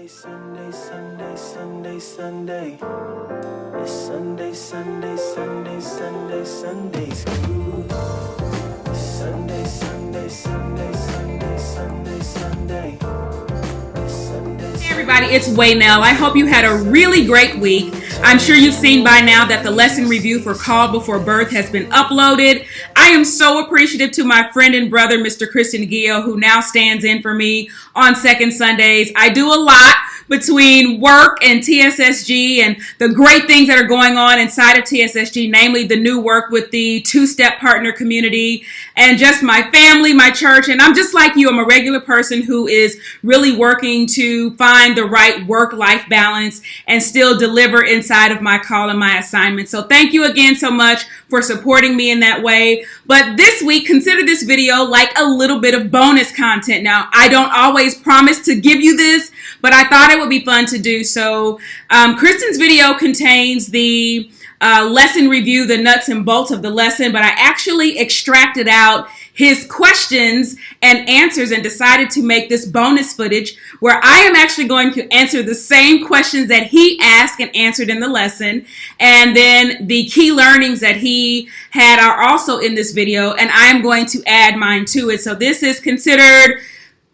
Sunday, Sunday, Sunday, Sunday. It's Sunday, Sunday, Sunday, Sunday, Sunday school. It's Sunday, Sunday, Sunday, Sunday, Sunday, Sunday. It's Sunday. Hey everybody, it's Waynell. I hope you had a really great week. I'm sure you've seen by now that the lesson review for Called Before Birth has been uploaded. I am so appreciative to my friend and brother, Mr. Kriston and Guillot, who now stands in for me on second Sundays. I do a lot between work and TSSG and the great things that are going on inside of TSSG, namely the new work with the two-step partner community and just my family, my church. And I'm just like you. I'm a regular person who is really working to find the right work-life balance and still deliver inside of my call and my assignment. So thank you again so much for supporting me in that way. But this week, consider this video like a little bit of bonus content. Now, I don't always promise to give you this, but I thought it would be fun to do. So Kriston's video contains the lesson review, the nuts and bolts of the lesson, but I actually extracted out his questions and answers and decided to make this bonus footage where I am actually going to answer the same questions that he asked and answered in the lesson. And then the key learnings that he had are also in this video, and I am going to add mine to it. So this is considered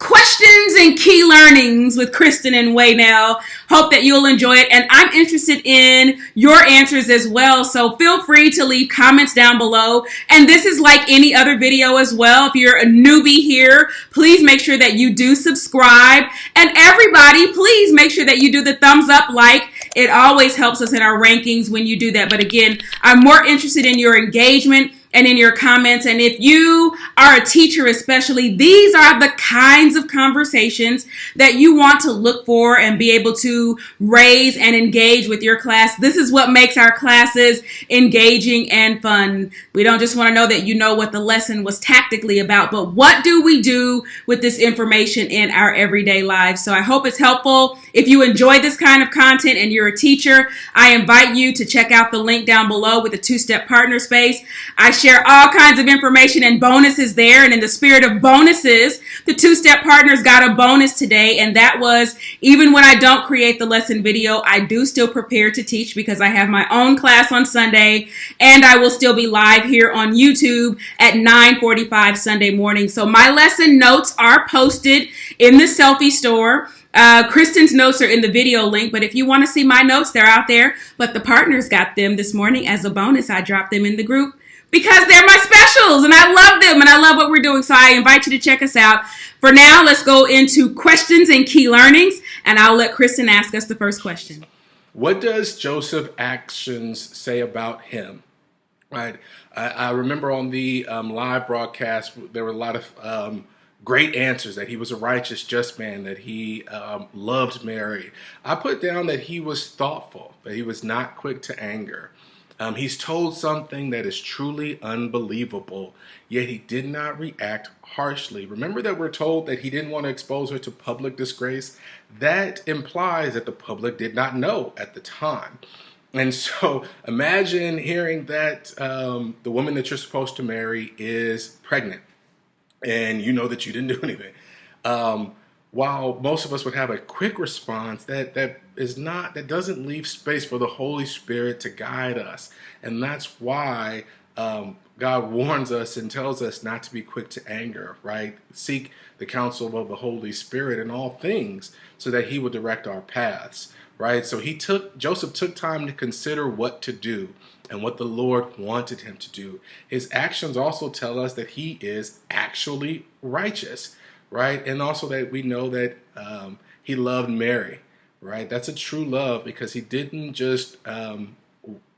Questions and Key Learnings with Kriston and Waynell. Hope that you'll enjoy it. And I'm interested in your answers as well. So feel free to leave comments down below. And this is like any other video as well. If you're a newbie here, please make sure that you do subscribe. And everybody, please make sure that you do the thumbs up like. It always helps us in our rankings when you do that. But again, I'm more interested in your engagement and in your comments. And if you are a teacher especially, these are the kinds of conversations that you want to look for and be able to raise and engage with your class. This is what makes our classes engaging and fun. We don't just want to know that you know what the lesson was tactically about, but what do we do with this information in our everyday lives? So I hope it's helpful. If you enjoy this kind of content and you're a teacher, I invite you to check out the link down below with the two-step partner space. I share all kinds of information and bonuses there. And in the spirit of bonuses, the two-step partners got a bonus today. And that was, even when I don't create the lesson video, I do still prepare to teach because I have my own class on Sunday. And I will still be live here on YouTube at 9:45 Sunday morning. So my lesson notes are posted in the selfie store. Kriston's notes are in the video link, but if you want to see my notes, they're out there. But the partners got them this morning as a bonus. I dropped them in the group because they're my specials and I love them and I love what we're doing. So I invite you to check us out. For now, let's go into questions and key learnings, and I'll let Kriston ask us the first question. What does Joseph's actions say about him? Right. I remember on the live broadcast, there were a lot of great answers, that he was a righteous, just man, that he loved Mary. I put down that he was thoughtful, that he was not quick to anger. He's told something that is truly unbelievable, yet he did not react harshly. Remember that we're told that he didn't want to expose her to public disgrace. That implies that the public did not know at the time. And so imagine hearing that the woman that you're supposed to marry is pregnant, and you know that you didn't do anything. While most of us would have a quick response, that doesn't leave space for the Holy Spirit to guide us. And that's why God warns us and tells us not to be quick to anger, right? Seek the counsel of the Holy Spirit in all things so that he will direct our paths, right? So Joseph took time to consider what to do and what the Lord wanted him to do. His actions also tell us that he is actually righteous, right? And also that we know that he loved Mary, right? That's a true love because he didn't just want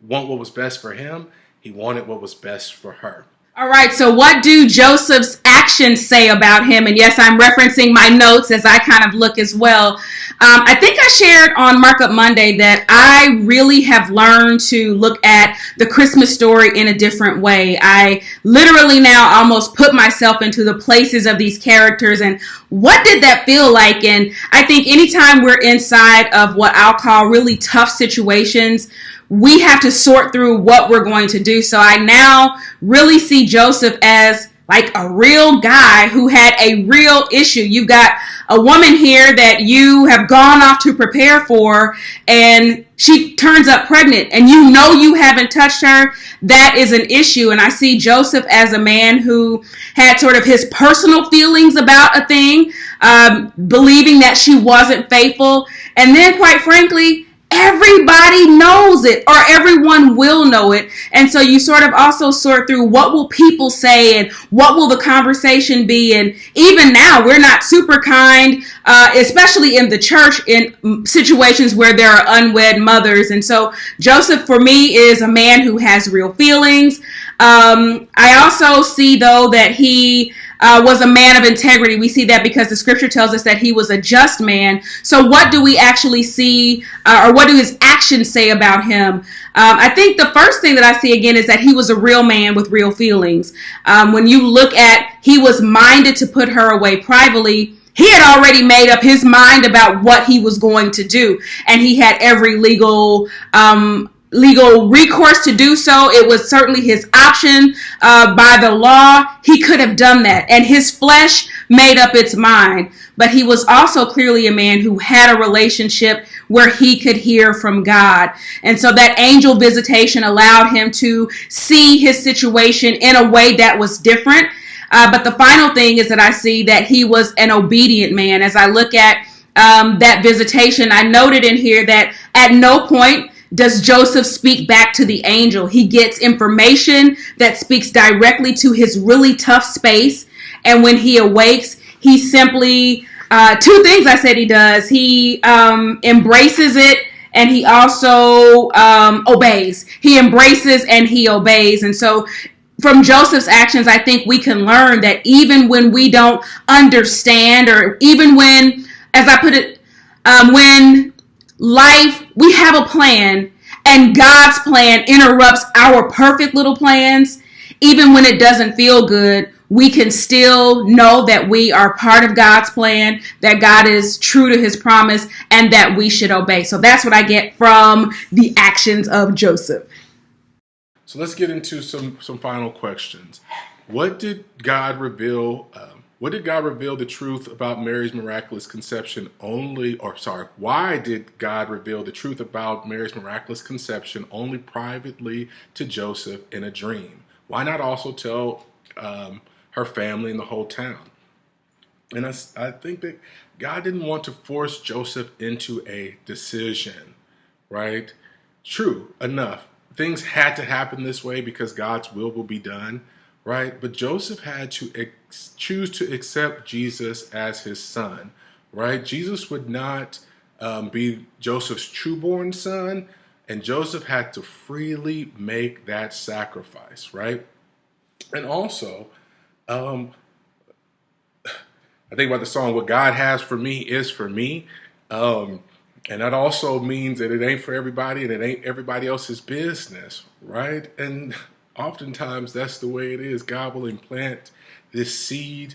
what was best for him. He wanted what was best for her. All right, so what do Joseph's actions say about him? And yes, I'm referencing my notes as I kind of look as well. I think I shared on Markup Monday that I really have learned to look at the Christmas story in a different way. I literally now almost put myself into the places of these characters and what did that feel like? And I think anytime we're inside of what I'll call really tough situations, we have to sort through what we're going to do. So I now really see Joseph as like a real guy who had a real issue. You've got a woman here that you have gone off to prepare for, and she turns up pregnant, and you know you haven't touched her. That is an issue. And I see Joseph as a man who had sort of his personal feelings about a thing, believing that she wasn't faithful. And then, quite frankly, everybody knows it, or everyone will know it. And so you sort of also sort through, what will people say and what will the conversation be? And even now, we're not super kind, especially in the church, in situations where there are unwed mothers. And so Joseph, for me, is a man who has real feelings. I also see, though, that he was a man of integrity. We see that because the scripture tells us that he was a just man. So what do we actually see, or what do his actions say about him? I think the first thing that I see again is that he was a real man with real feelings. When you look at, he was minded to put her away privately. He had already made up his mind about what he was going to do, and he had every legal recourse to do so. It was certainly his option by the law. He could have done that, and his flesh made up its mind. But he was also clearly a man who had a relationship where he could hear from God. And so that angel visitation allowed him to see his situation in a way that was different. But the final thing is that I see that he was an obedient man. As I look at that visitation, I noted in here that at no point does Joseph speak back to the angel. He gets information that speaks directly to his really tough space. And when he awakes, he simply, two things I said he does. He embraces it, and he also obeys. He embraces and he obeys. And so from Joseph's actions, I think we can learn that even when we don't understand, or even when, as I put it, when life, we have a plan, and God's plan interrupts our perfect little plans. Even when it doesn't feel good, we can still know that we are part of God's plan, that God is true to his promise, and that we should obey. So that's what I get from the actions of Joseph. So let's get into some final questions. What did God reveal? The truth about Mary's miraculous conception why did God reveal the truth about Mary's miraculous conception only privately to Joseph in a dream? Why not also tell her family and the whole town? And I think that God didn't want to force Joseph into a decision, right? True enough, things had to happen this way because God's will be done, right? But Joseph had to choose to accept Jesus as his son, right? Jesus would not be Joseph's trueborn son, and Joseph had to freely make that sacrifice, right? And also, I think about the song, "What God has for me is for me." And that also means that it ain't for everybody, and it ain't everybody else's business, right? And oftentimes that's the way it is. God will implant this seed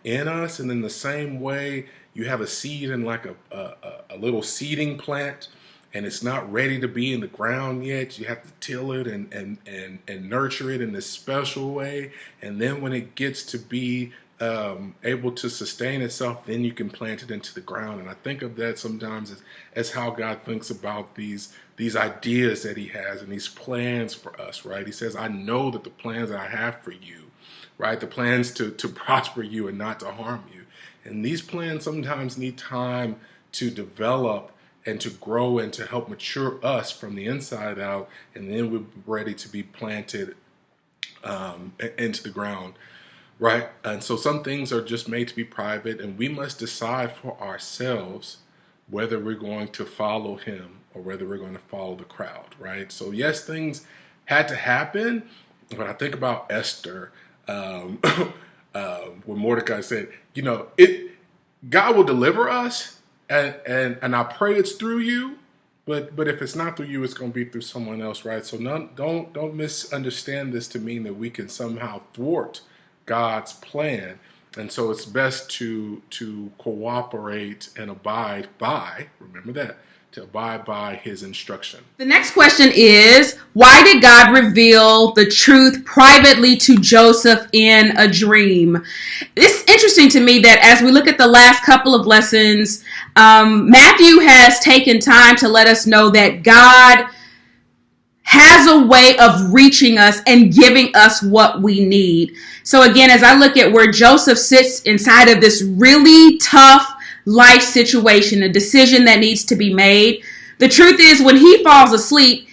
in us, and in the same way, you have a seed in like a little seeding plant, and it's not ready to be in the ground yet. You have to till it and nurture it in this special way, and then when it gets to be able to sustain itself, then you can plant it into the ground. And I think of that sometimes as how God thinks about these ideas that he has and these plans for us, right? He says, "I know that the plans that I have for you," right? The plans to prosper you and not to harm you. And these plans sometimes need time to develop and to grow and to help mature us from the inside out. And then we're ready to be planted into the ground. Right? And so some things are just made to be private, and we must decide for ourselves whether we're going to follow him or whether we're going to follow the crowd, right? So yes, things had to happen, but I think about Esther, when Mordecai said, God will deliver us, and I pray it's through you, but if it's not through you, it's going to be through someone else, right? So don't misunderstand this to mean that we can somehow thwart God's plan. And so it's best to cooperate and abide by, remember that, to abide by his instruction. The next question is, why did God reveal the truth privately to Joseph in a dream? It's interesting to me that as we look at the last couple of lessons, Matthew has taken time to let us know that God has a way of reaching us and giving us what we need. So again, as I look at where Joseph sits inside of this really tough life situation, a decision that needs to be made, the truth is when he falls asleep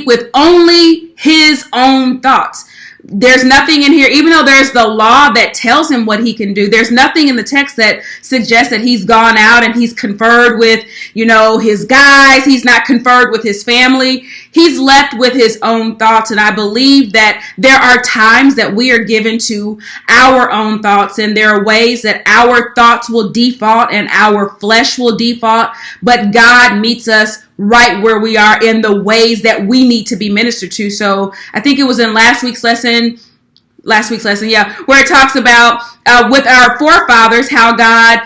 with only his own thoughts. There's nothing in here, even though there's the law that tells him what he can do, there's nothing in the text that suggests that he's gone out and he's conferred with, his guys. He's not conferred with his family. He's left with his own thoughts. And I believe that there are times that we are given to our own thoughts, and there are ways that our thoughts will default and our flesh will default, but God meets us right where we are in the ways that we need to be ministered to. So I think it was in last week's lesson, where it talks about with our forefathers, how God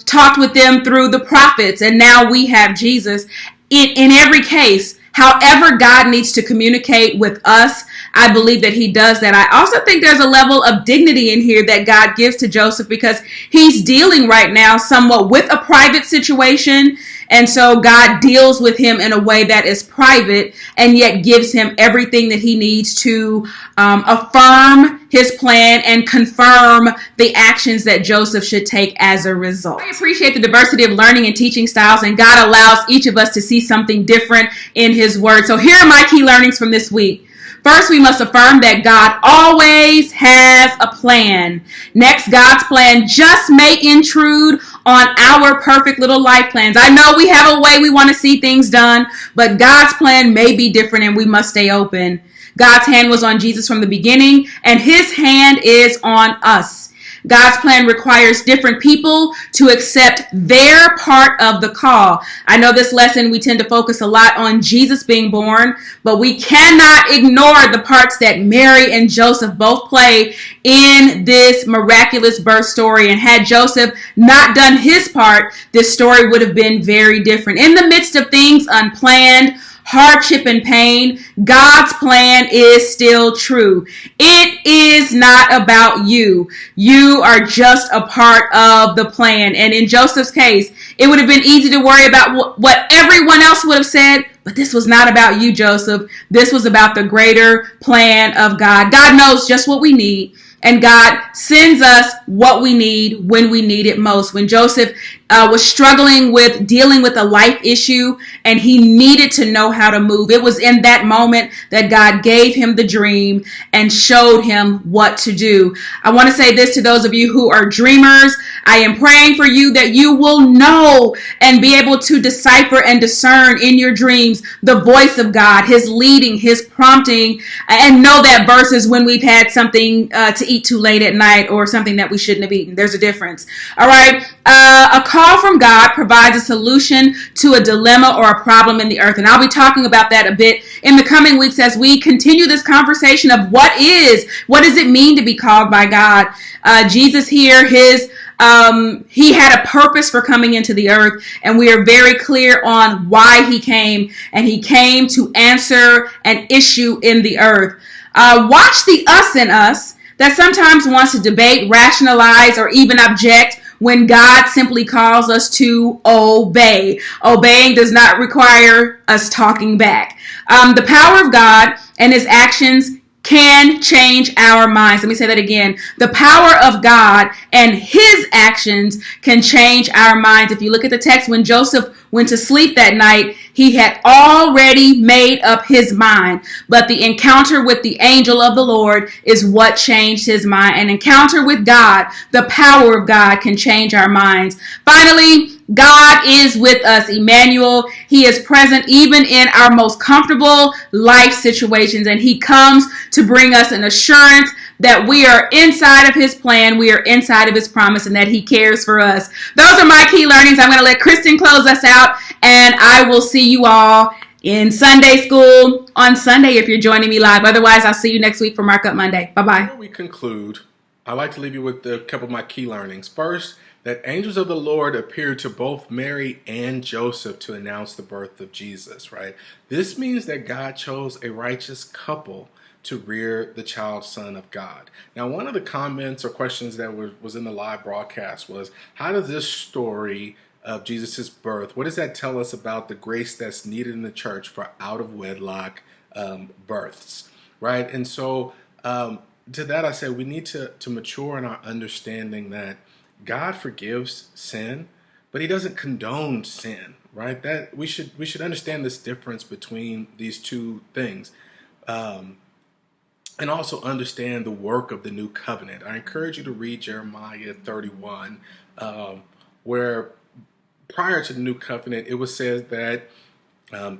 talked with them through the prophets, and now we have Jesus. In every case, however God needs to communicate with us, I believe that he does that. I also think there's a level of dignity in here that God gives to Joseph, because he's dealing right now somewhat with a private situation. And so God deals with him in a way that is private and yet gives him everything that he needs to affirm his plan and confirm the actions that Joseph should take as a result. I appreciate the diversity of learning and teaching styles, and God allows each of us to see something different in his word. So here are my key learnings from this week. First, we must affirm that God always has a plan. Next, God's plan just may intrude on our perfect little life plans. I know we have a way we want to see things done, but God's plan may be different and we must stay open. God's hand was on Jesus from the beginning, and his hand is on us. God's plan requires different people to accept their part of the call. I know this lesson, we tend to focus a lot on Jesus being born, but we cannot ignore the parts that Mary and Joseph both play in this miraculous birth story. And had Joseph not done his part, this story would have been very different. In the midst of things unplanned, hardship and pain, God's plan is still true. It is not about you. You are just a part of the plan. And in Joseph's case, it would have been easy to worry about what everyone else would have said, but this was not about you, Joseph. This was about the greater plan of God. God knows just what we need, and God sends us what we need when we need it most. When Joseph was struggling with dealing with a life issue and he needed to know how to move, it was in that moment that God gave him the dream and showed him what to do. I want to say this to those of you who are dreamers. I am praying for you that you will know and be able to decipher and discern in your dreams the voice of God, his leading, his prompting, and know that versus when we've had something to eat too late at night or something that we shouldn't have eaten. There's a difference. All right. A call from God provides a solution to a dilemma or a problem in the earth. And I'll be talking about that a bit in the coming weeks as we continue this conversation of what does it mean to be called by God? Jesus here, he had a purpose for coming into the earth, and we are very clear on why he came, and he came to answer an issue in the earth. Watch the us in us that sometimes wants to debate, rationalize, or even object when God simply calls us to obey. Obeying does not require us talking back. The power of God and his actions can change our minds. Let me say that again. The power of God and his actions can change our minds. If you look at the text, when Joseph went to sleep that night, he had already made up his mind. But the encounter with the angel of the Lord is what changed his mind. An encounter with God, the power of God, can change our minds. Finally, God is with us, Emmanuel. He is present even in our most comfortable life situations, and he comes to bring us an assurance that we are inside of his plan, we are inside of his promise, and that he cares for us. Those are my key learnings. I'm going to let Kriston close us out, and I will see you all in Sunday school on Sunday if you're joining me live. Otherwise, I'll see you next week for Markup Monday. Bye-bye. Before we conclude, I'd like to leave you with a couple of my key learnings. First, that angels of the Lord appeared to both Mary and Joseph to announce the birth of Jesus, right? This means that God chose a righteous couple to rear the child son of God. Now, one of the comments or questions that was in the live broadcast was, how does this story of Jesus's birth, what does that tell us about the grace that's needed in the church for out of wedlock births, right? And so to that I say we need to mature in our understanding that God forgives sin, but he doesn't condone sin, right? That we should understand this difference between these two things. And also understand the work of the new covenant. I encourage you to read Jeremiah 31, where prior to the new covenant, it was said that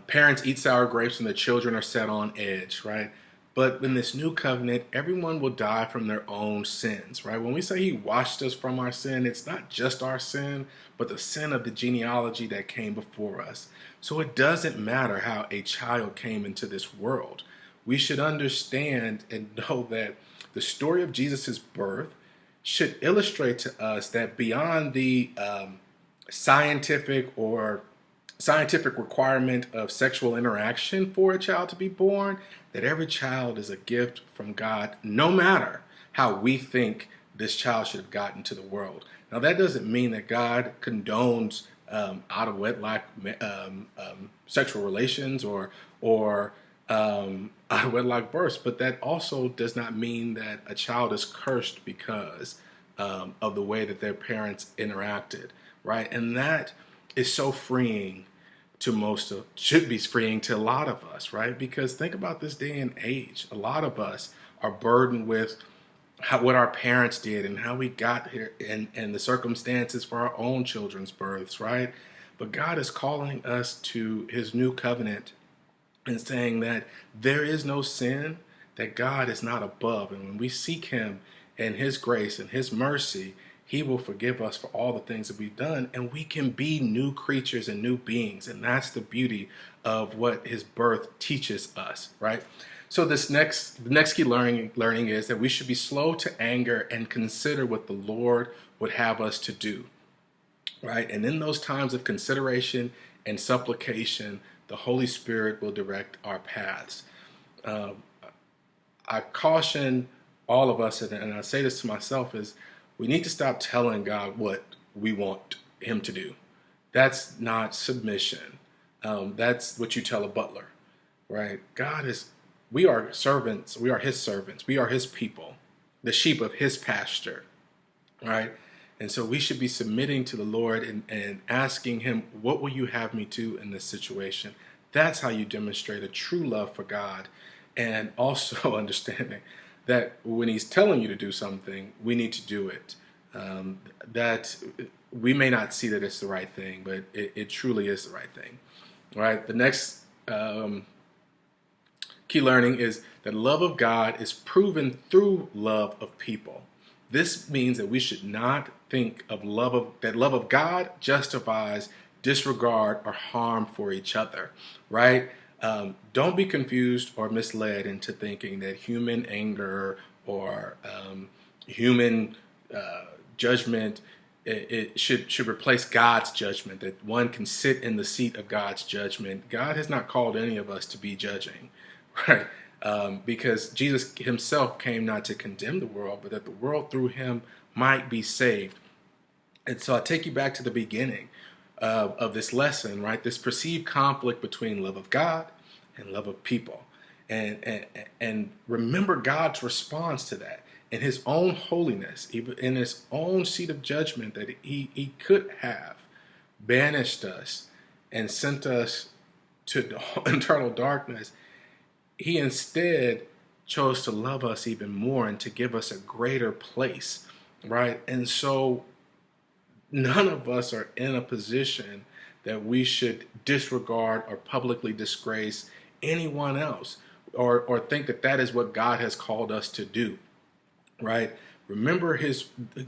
parents eat sour grapes and the children are set on edge, right? But in this new covenant, everyone will die from their own sins, right? When we say he washed us from our sin, it's not just our sin, but the sin of the genealogy that came before us. So it doesn't matter how a child came into this world. We should understand and know that the story of Jesus's birth should illustrate to us that beyond the scientific requirement of sexual interaction for a child to be born, that every child is a gift from God, no matter how we think this child should have gotten to the world. Now, that doesn't mean that God condones out of wedlock sexual relations or out of wedlock births, but that also does not mean that a child is cursed because of the way that their parents interacted, right? And that is so freeing to should be freeing to a lot of us, right? Because think about this day and age. A lot of us are burdened with what our parents did and how we got here and the circumstances for our own children's births, right? But God is calling us to his new covenant and saying that there is no sin, that God is not above. And when we seek him and his grace and his mercy, he will forgive us for all the things that we've done, and we can be new creatures and new beings. And that's the beauty of what his birth teaches us, right? So the next key learning is that we should be slow to anger and consider what the Lord would have us to do, right? And in those times of consideration and supplication, the Holy Spirit will direct our paths. I caution all of us, and I say this to myself, is we need to stop telling God what we want him to do. That's not submission. That's what you tell a butler, right? We are servants. We are his servants. We are his people, the sheep of his pasture, right? And so we should be submitting to the Lord and asking him, what will you have me do in this situation? That's how you demonstrate a true love for God, and also understanding that when he's telling you to do something, we need to do it. That we may not see that it's the right thing, but it truly is the right thing, right? The next key learning is that love of God is proven through love of people. This means that we should not think of that love of God justifies disregard or harm for each other, right? Don't be confused or misled into thinking that human anger or human judgment it should replace God's judgment, that one can sit in the seat of God's judgment. God has not called any of us to be judging, right? Because Jesus himself came not to condemn the world, but that the world through him might be saved. And so I take you back to the beginning of this lesson, right? This perceived conflict between love of God and love of people. And remember God's response to that in his own holiness, even in his own seat of judgment, that he could have banished us and sent us to eternal darkness. He instead chose to love us even more and to give us a greater place, right? And so none of us are in a position that we should disregard or publicly disgrace anyone else or think that that is what God has called us to do, right? Remember,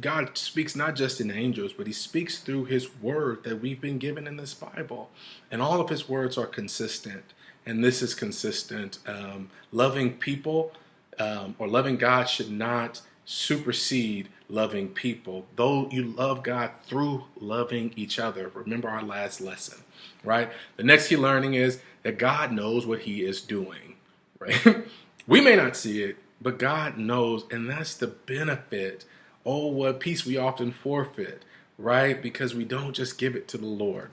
God speaks not just in angels, but he speaks through his word that we've been given in this Bible. And all of his words are consistent. And this is consistent. Loving people or loving God should not supersede loving people, though you love God through loving each other. Remember our last lesson, right? The next key learning is that God knows what he is doing, right? We may not see it, but God knows, and that's the benefit. Oh, what peace we often forfeit, right? Because we don't just give it to the Lord.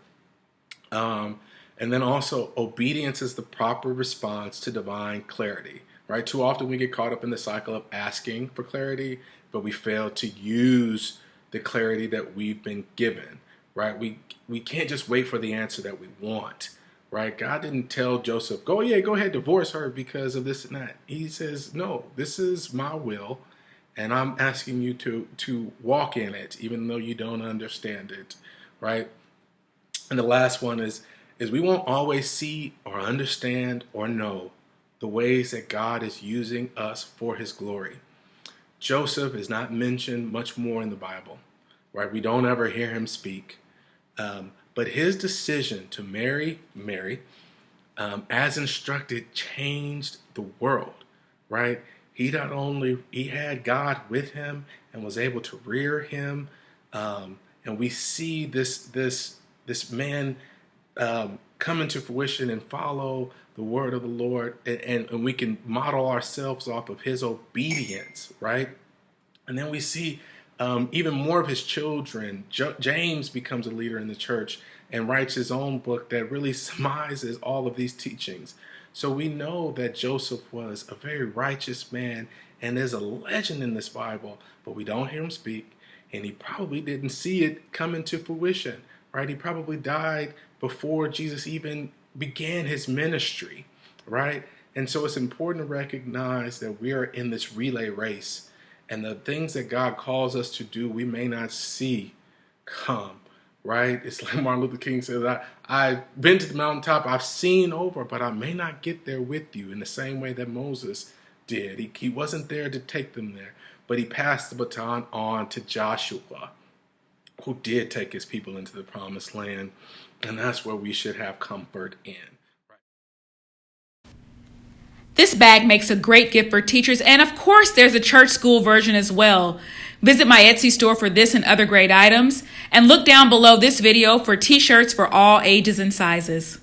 And then also, obedience is the proper response to divine clarity, right? Too often we get caught up in the cycle of asking for clarity, but we fail to use the clarity that we've been given, right? We can't just wait for the answer that we want, right? God didn't tell Joseph, go ahead, divorce her because of this and that. He says, no, this is my will, and I'm asking you to walk in it, even though you don't understand it, right? And the last one is we won't always see or understand or know the ways that God is using us for his glory. Joseph is not mentioned much more in the Bible, right? We don't ever hear him speak. But his decision to marry Mary, as instructed, changed the world, right? He had God with him and was able to rear him. And we see this man come into fruition and follow the word of the Lord, and we can model ourselves off of his obedience, right? And then we see even more of his children. James becomes a leader in the church and writes his own book that really summarizes all of these teachings. So we know that Joseph was a very righteous man and is a legend in this Bible, but we don't hear him speak, and he probably didn't see it come into fruition, right? He probably died before Jesus even began his ministry, right? And so it's important to recognize that we are in this relay race, and the things that God calls us to do, we may not see come, right? It's like Martin Luther King says, I've been to the mountaintop, I've seen over, but I may not get there with you, in the same way that Moses did. He wasn't there to take them there, but he passed the baton on to Joshua, who did take his people into the promised land. And that's where we should have comfort in. This bag makes a great gift for teachers, and of course there's a church school version as well. Visit my Etsy store for this and other great items, and look down below this video for t-shirts for all ages and sizes.